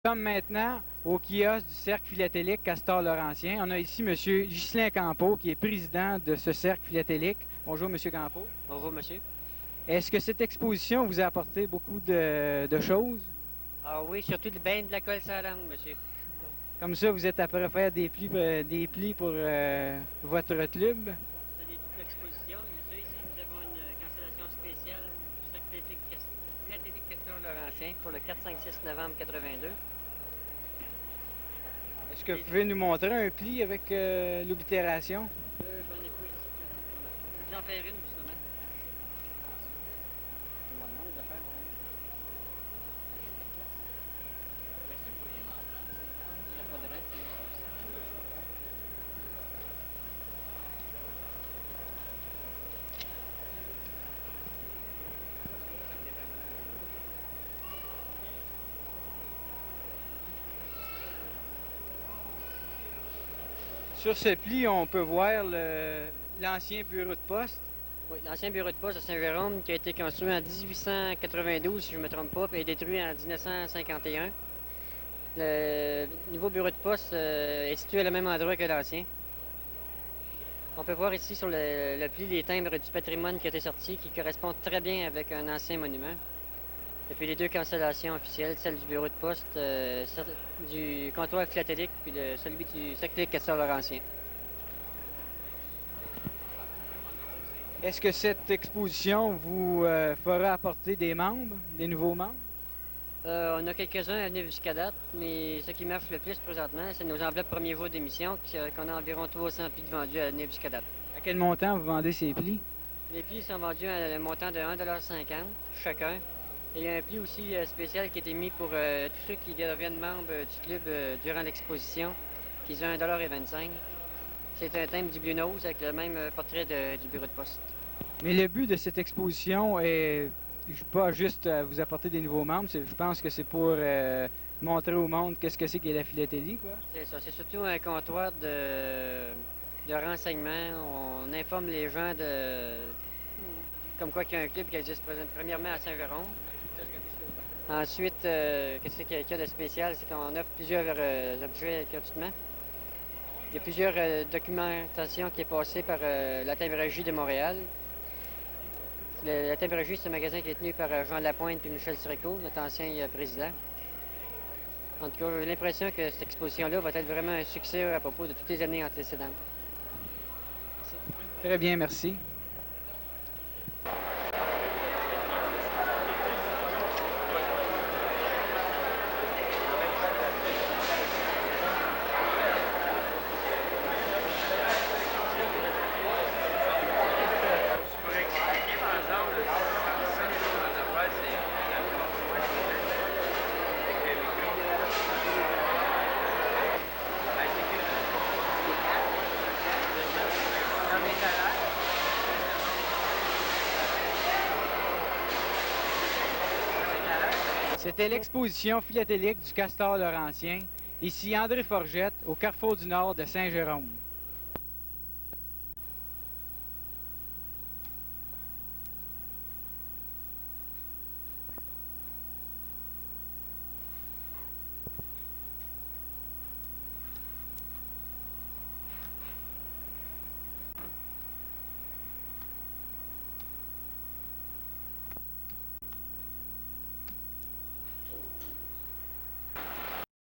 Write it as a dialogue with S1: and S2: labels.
S1: Nous sommes maintenant au kiosque du Cercle philatélique Castor-Laurentien. On a ici M. Ghislain Campeau, qui est président de ce cercle philatélique. Bonjour, M. Campeau.
S2: Bonjour, monsieur.
S1: Est-ce que cette exposition vous a apporté beaucoup de choses?
S2: Ah oui, surtout le bain de la colle sur la langue, monsieur.
S1: Comme ça, vous êtes après à faire des plis pour votre club?
S2: C'est des petites expositions. Monsieur, ici, nous avons une cancellation spéciale du Cercle philatélique Castor-Laurentien pour le 4, 5, 6 novembre 82.
S1: Est-ce que vous pouvez nous montrer un pli avec l'oblitération?
S2: J'en ai pas ici. Je vais en faire une, justement.
S1: Sur ce pli, on peut voir l'ancien bureau de poste.
S2: Oui, l'ancien bureau de poste de Saint-Jérôme qui a été construit en 1892, si je ne me trompe pas, puis est détruit en 1951. Le nouveau bureau de poste est situé au même endroit que l'ancien. On peut voir ici sur le pli les timbres du patrimoine qui a été sorti, qui correspondent très bien avec un ancien monument. Et puis les deux cancellations officielles, celle du bureau de poste, du comptoir philatélique, puis celui du Cercle Castor-Laurentien.
S1: Est-ce que cette exposition vous fera apporter des membres, des nouveaux membres?
S2: On a quelques-uns à venir jusqu'à date, mais ce qui marche le plus présentement, c'est nos enveloppes premier jour d'émission, qu'on a environ 300 plis de vendus à venir jusqu'à date.
S1: À quel montant vous vendez ces plis?
S2: Les plis sont vendus à un montant de 1,50 $ chacun. Et il y a un pli aussi spécial qui a été mis pour tous ceux qui deviennent membres du club durant l'exposition, qui est 1,25 $. C'est un thème du Blue Nose avec le même portrait du bureau de poste.
S1: Mais le but de cette exposition est pas juste à vous apporter des nouveaux membres, je pense que c'est pour montrer au monde qu'est-ce que c'est qu'est la philatélie, quoi.
S2: C'est ça, c'est surtout un comptoir de renseignement. On informe les gens comme quoi qu'il y a un club qui existe premièrement à Saint-Jérôme. Ensuite, qu'est-ce qu'il y a de spécial, c'est qu'on offre plusieurs objets gratuitement. Il y a plusieurs documentations qui est passée par la Timbrologie de Montréal. La Timbrologie, c'est un magasin qui est tenu par Jean Lapointe et Michel Sirico, notre ancien président. En tout cas, j'ai l'impression que cette exposition-là va être vraiment un succès à propos de toutes les années antécédentes.
S1: Très bien, merci. C'était l'exposition philatélique du Castor-Laurentien. Ici André Forgette, au Carrefour du Nord de Saint-Jérôme.